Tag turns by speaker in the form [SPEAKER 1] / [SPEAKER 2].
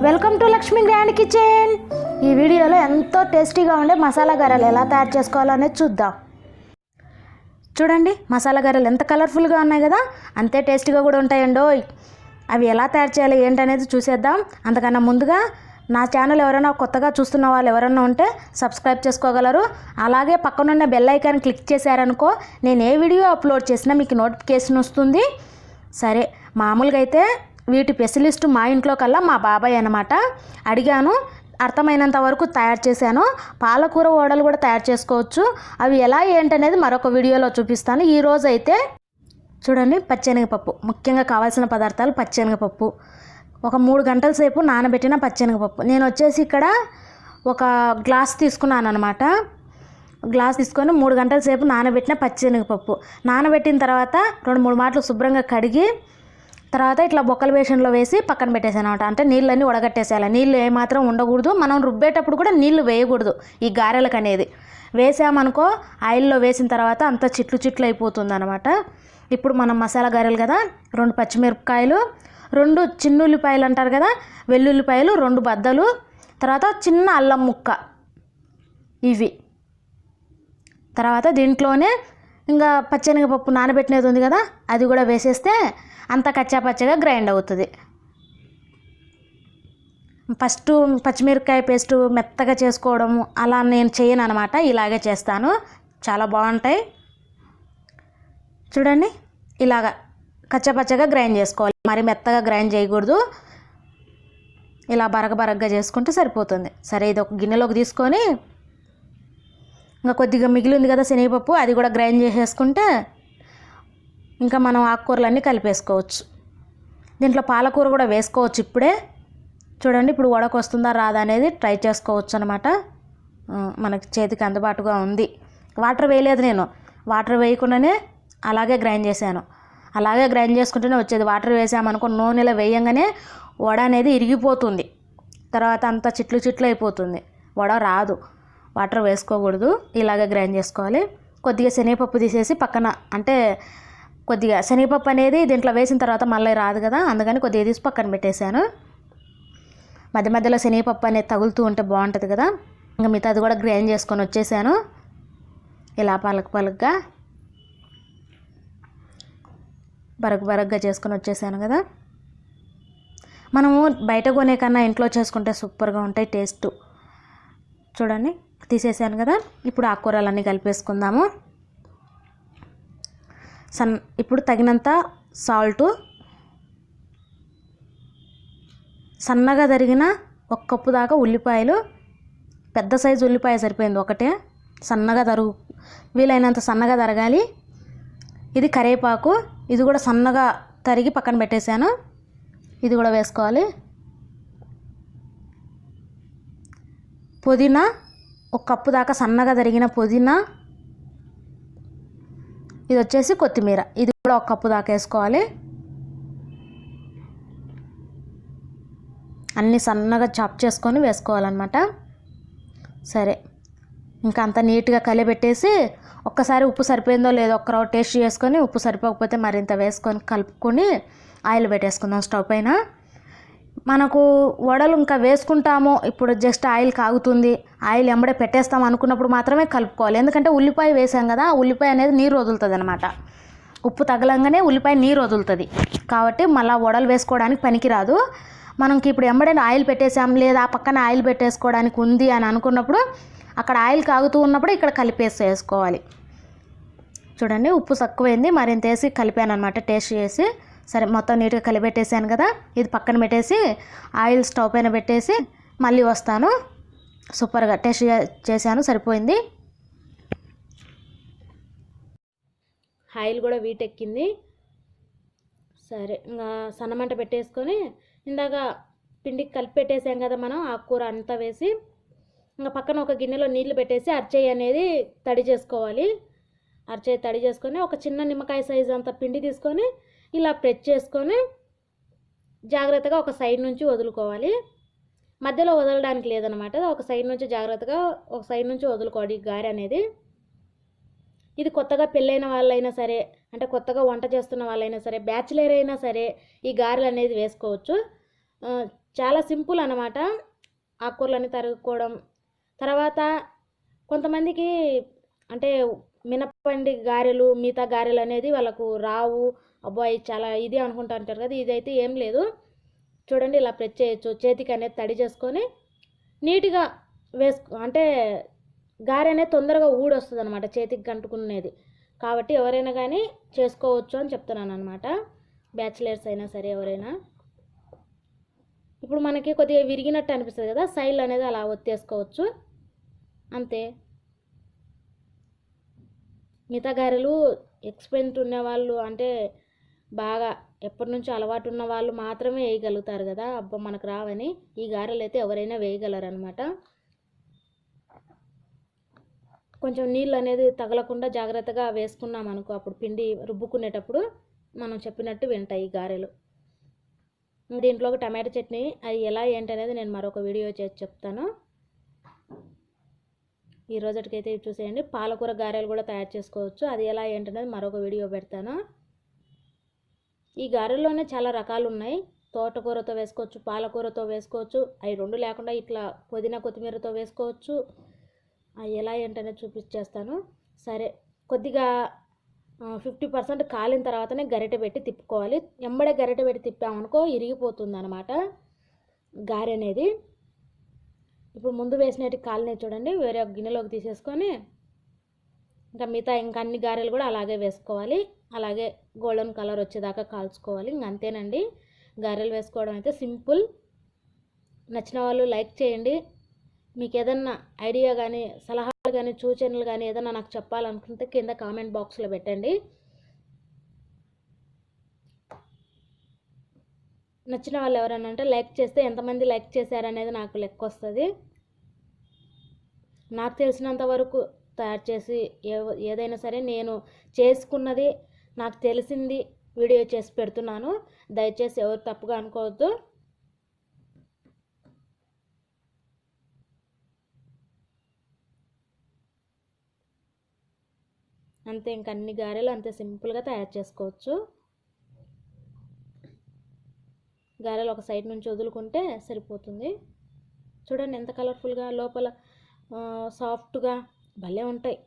[SPEAKER 1] Welcome to Lakshmi grand kitchen. ఈ వీడియోలో ఎంతో టేస్టీగా ఉండే మసాలా గారెలు ఎలా తయారు చేసుకోవాలనేది చూద్దాం. చూడండి, మసాలా గారెలు ఎంత కలర్ఫుల్గా ఉన్నాయి కదా, అంతే టేస్టీగా కూడా ఉంటాయండో. అవి ఎలా తయారు చేయాలి ఏంటనేది చూసేద్దాం. అంతకన్నా ముందుగా నా ఛానల్ ఎవరైనా కొత్తగా చూస్తున్న వాళ్ళు ఎవరైనా ఉంటే సబ్స్క్రైబ్ చేసుకోగలరు. అలాగే పక్కనున్న బెల్ ఐకాన్ క్లిక్ చేశారనుకో, నేను ఏ వీడియో అప్లోడ్ చేసినా మీకు నోటిఫికేషన్ వస్తుంది. సరే, మామూలుగా అయితే వీటి స్పెషలిస్ట్ మా ఇంట్లో కల్లా మా బాబాయ్ అన్నమాట. అడిగాను, అర్థమైనంత వరకు తయారు చేశాను. పాలకూర వడలు కూడా తయారు చేసుకోవచ్చు. అవి ఎలా ఏంటనేది మరొక వీడియోలో చూపిస్తాను. ఈరోజు అయితే చూడండి, పచ్చెనగపప్పు ముఖ్యంగా కావాల్సిన పదార్థాలు. పచ్చెనగపప్పు ఒక 3 గంటల సేపు నానబెట్టిన పచ్చెనగపప్పు. నేను వచ్చేసి ఇక్కడ ఒక గ్లాస్ తీసుకున్నాను అనమాట. గ్లాస్ తీసుకొని 3 గంటల సేపు నానబెట్టిన పచ్చెనగపప్పు. నానబెట్టిన తర్వాత 2-3 మాటలు శుభ్రంగా కడిగి తర్వాత ఇట్లా బొక్కల బేషన్లో వేసి పక్కన పెట్టేసాను అనమాట. అంటే నీళ్ళన్నీ వడగట్టేసేయాలి. నీళ్ళు ఏమాత్రం ఉండకూడదు. మనం రుబ్బేటప్పుడు కూడా నీళ్లు వేయకూడదు ఈ గారెలకు అనేది. వేసామనుకో, ఆయిల్లో వేసిన తర్వాత అంత చిట్లు అయిపోతుంది అనమాట. ఇప్పుడు మనం మసాలా గారెలు కదా, 2 పచ్చిమిరపకాయలు, 2 చిన్న ఉల్లిపాయలు అంటారు కదా, వెల్లుల్లిపాయలు 2 బద్దలు, తర్వాత చిన్న అల్లం ముక్క, ఇవి. తర్వాత దీంట్లోనే ఇంకా పచ్చెనగపప్పు నానబెట్టినది ఉంది కదా, అది కూడా వేసేస్తే అంత కచ్చాపచ్చగా గ్రైండ్ అవుతుంది. ఫస్ట్ పచ్చిమిరపకాయ పేస్ట్ మెత్తగా చేసుకోవడము అలా నేను చేయను అనమాట. ఇలాగే చేస్తాను, చాలా బాగుంటాయి. చూడండి, ఇలాగా కచ్చాపచ్చగా గ్రైండ్ చేసుకోవాలి. మరి మెత్తగా గ్రైండ్ చేయకూడదు. ఇలా బరగగా చేసుకుంటే సరిపోతుంది. సరే, ఇది ఒక గిన్నెలోకి తీసుకొని ఇంకా కొద్దిగా మిగిలింది కదా శనగపప్పు, అది కూడా గ్రైండ్ చేసేసుకుంటే ఇంకా మనం ఆకుకూరలన్నీ కలిపేసుకోవచ్చు. దీంట్లో పాలకూర కూడా వేసుకోవచ్చు ఇప్పుడే. చూడండి, ఇప్పుడు వడకు వస్తుందా రాదా అనేది ట్రై చేసుకోవచ్చు అనమాట. మనకి చేతికి అందుబాటుగా ఉంది. వాటర్ వేయలేదు నేను, వాటర్ వేయకుండానే అలాగే గ్రైండ్ చేశాను. అలాగే గ్రైండ్ చేసుకుంటూనే వచ్చేది. వాటర్ వేసామనుకో, నూనెలో వేయంగానే వడ అనేది ఇరిగిపోతుంది. తర్వాత అంతా చిట్లు అయిపోతుంది, వడ రాదు. వాటర్ వేసుకోకూడదు, ఇలాగే గ్రైండ్ చేసుకోవాలి. కొద్దిగా శనగపప్పు తీసేసి పక్కన, అంటే కొద్దిగా శనగపప్పు అనేది దీంట్లో వేసిన తర్వాత మళ్ళీ రాదు కదా, అందుకని కొద్దిగా తీసి పక్కన పెట్టేశాను. మధ్యలో శనగపప్పు అనేది తగులుతూ ఉంటే బాగుంటుంది కదా. ఇంకా మిగతాది కూడా గ్రైండ్ చేసుకొని వచ్చేసాను. ఇలా పలకగా బరగ్గా చేసుకొని వచ్చేసాను కదా. మనము బయట కొనే కన్నా ఇంట్లో చేసుకుంటే సూపర్గా ఉంటాయి టేస్ట్. చూడండి, తీసేసాను కదా. ఇప్పుడు ఆకుకూరలన్నీ కలిపేసుకుందాము. ఇప్పుడు తగినంత సాల్టు, సన్నగా తరిగిన 1 కప్పు దాకా ఉల్లిపాయలు, పెద్ద సైజు ఉల్లిపాయ సరిపోయింది ఒకటే, సన్నగా వీలైనంత సన్నగా తరగాలి. ఇది కరివేపాకు, ఇది కూడా సన్నగా తరిగి పక్కన పెట్టేశాను. ఇది కూడా వేసుకోవాలి. పుదీనా 1 కప్పు దాకా సన్నగా తరిగిన పుదీనా, ఇది వచ్చేసి కొత్తిమీర, ఇది కూడా 1 కప్పు దాకా వేసుకోవాలి. అన్నీ సన్నగా చాప్ చేసుకొని వేసుకోవాలన్నమాట. సరే, ఇంకా అంతా నీట్గా కలిపెట్టేసి ఒక్కసారి ఉప్పు సరిపోయిందో లేదో ఒక్క రవ్వ టేస్ట్ చేసుకొని, ఉప్పు సరిపోకపోతే మరింత వేసుకొని కలుపుకొని ఆయిల్ పెట్టేసుకుందాం స్టవ్ పైన. మనకు వడలు ఇంకా వేసుకుంటాము, ఇప్పుడు జస్ట్ ఆయిల్ కాగుతుంది, ఆయిల్ ఎంబడే పెట్టేస్తాం అనుకున్నప్పుడు మాత్రమే కలుపుకోవాలి. ఎందుకంటే ఉల్లిపాయ వేసాం కదా, ఉల్లిపాయ అనేది నీరు వదులుతుంది అనమాట. ఉప్పు తగలంగానే ఉల్లిపాయ నీరు వదులుతుంది కాబట్టి మళ్ళీ వడలు వేసుకోవడానికి పనికిరాదు. మనకి ఇప్పుడు ఎంబడే ఆయిల్ పెట్టేసాం, లేదా ఆ పక్కన ఆయిల్ పెట్టేసుకోవడానికి ఉంది అని అనుకున్నప్పుడు అక్కడ ఆయిల్ కాగుతూ ఉన్నప్పుడు ఇక్కడ కలిపేసుకోవాలి. చూడండి, ఉప్పు తక్కువైంది, మరింత వేసి కలిపాను అనమాట టేస్ట్ చేసి. సరే, మొత్తం నీట్గా కలిపెట్టేసాను కదా. ఇది పక్కన పెట్టేసి ఆయిల్ స్టవ్ పైన పెట్టేసి మళ్ళీ వస్తాను. సూపర్గా టేస్ట్ చేశాను, సరిపోయింది. ఆయిల్ కూడా వీటెక్కింది. సరే, ఇంకా సన్నమంట పెట్టేసుకొని ఇందాక పిండికి కలిపి పెట్టేసాం కదా మనం, ఆకుకూర అంతా వేసి ఇంకా పక్కన ఒక గిన్నెలో నీళ్లు పెట్టేసి అరచేయి అనేది తడి చేసుకోవాలి. అరచేయి తడి చేసుకొని ఒక చిన్న నిమ్మకాయ సైజు అంత పిండి తీసుకొని ఇలా ప్రెస్ చేసుకొని జాగ్రత్తగా ఒక సైడ్ నుంచి వదులుకోవాలి. మధ్యలో వదలడానికి లేదనమాట, ఒక సైడ్ నుంచి జాగ్రత్తగా ఒక సైడ్ నుంచి వదులుకోవాలి ఈ గారె అనేది. ఇది కొత్తగా పెళ్ళైన వాళ్ళైనా సరే, అంటే కొత్తగా వంట చేస్తున్న వాళ్ళైనా సరే, బ్యాచిలర్ అయినా సరే ఈ గారెలు అనేది వేసుకోవచ్చు. చాలా సింపుల్ అన్నమాట. ఆకుకూరలని తరుక్కోవడం, తర్వాత కొంతమందికి అంటే మినప్పండి గారెలు, మిగతా గారెలు అనేది వాళ్ళకు రావు, అబ్బాయి చాలా ఇది అనుకుంటుంటారు కదా. ఇదైతే ఏం లేదు, చూడండి ఇలా ప్రెస్ చేయొచ్చు. చేతికి అనేది తడి చేసుకొని నీట్గా అంటే గారె అనేది తొందరగా ఊడొస్తుంది అనమాట చేతికి కంటుకునేది. కాబట్టి ఎవరైనా కానీ చేసుకోవచ్చు అని చెప్తున్నాను అనమాట, బ్యాచిలర్స్ అయినా సరే ఎవరైనా. ఇప్పుడు మనకి కొద్దిగా విరిగినట్టు అనిపిస్తుంది కదా, సైడ్ అనేది అలా ఒత్తేసుకోవచ్చు అంతే. మిగతా గారెలు ఎక్స్పీరియన్స్ ఉన్నవాళ్ళు, అంటే బాగా ఎప్పటి నుంచో అలవాటు ఉన్న వాళ్ళు మాత్రమే వేయగలుగుతారు కదా, అబ్బా మనకు రావని. ఈ గారెలు అయితే ఎవరైనా వేయగలరు అనమాట. కొంచెం నీళ్ళు అనేది తగలకుండా జాగ్రత్తగా వేసుకున్నాం అనుకో, అప్పుడు పిండి రుబ్బుకునేటప్పుడు మనం చెప్పినట్టు వింటాయి ఈ గారెలు. దీంట్లో ఒక టమాటో చట్నీ, అది ఎలా ఏంటనేది నేను మరొక వీడియో చేసి చెప్తాను. ఈ రోజుకైతే ఇవి చూసేయండి. పాలకూర గారెలు కూడా తయారు చేసుకోవచ్చు, అది ఎలా ఏంటనేది మరొక వీడియో పెడతాను. ఈ గారెల్లోనే చాలా రకాలు ఉన్నాయి. తోటకూరతో వేసుకోవచ్చు, పాలకూరతో వేసుకోవచ్చు, అవి రెండు లేకుండా ఇట్లా పుదీనా కొత్తిమీరతో వేసుకోవచ్చు. అవి ఎలా ఏంటనేది చూపించేస్తాను. సరే, కొద్దిగా 50% కాలిన తర్వాతనే గరిటె పెట్టి తిప్పుకోవాలి. ఎంబడే గరిటె పెట్టి తిప్పామనుకో ఇరిగిపోతుంది అనమాట గారె అనేది. ఇప్పుడు ముందు వేసినట్టు కాలినవి చూడండి, వేరే ఒక గిన్నెలోకి తీసేసుకొని ఇంకా అన్ని గారెలు కూడా అలాగే వేసుకోవాలి. అలాగే గోల్డెన్ కలర్ వచ్చేదాకా కాల్చుకోవాలి. అంతేనండి, గారెలు వేసుకోవడం అయితే సింపుల్. నచ్చిన వాళ్ళు లైక్ చేయండి. మీకు ఏదన్నా ఐడియా కానీ, సలహాలు కానీ, సూచనలు కానీ ఏదన్నా నాకు చెప్పాలనుకుంటే కింద కామెంట్ బాక్స్లో పెట్టండి. నచ్చిన వాళ్ళు ఎవరైనా అంటే లైక్ చేస్తే ఎంతమంది లైక్ చేశారనేది నాకు లెక్క వస్తుంది. నాకు తెలిసినంత వరకు తయారు చేసి ఏదైనా సరే నేను చేసుకున్నది, నాకు తెలిసింది వీడియో చేసి పెడుతున్నాను. దయచేసి ఎవరు తప్పుగా అనుకోవద్దు. అంతే, ఇంక అన్ని గారెలు అంతే సింపుల్గా తయారు చేసుకోవచ్చు. గారెలు ఒక సైడ్ నుంచి వదులుకుంటే సరిపోతుంది. చూడండి ఎంత కలర్ఫుల్గా, లోపల సాఫ్ట్గా భలే ఉంటాయి.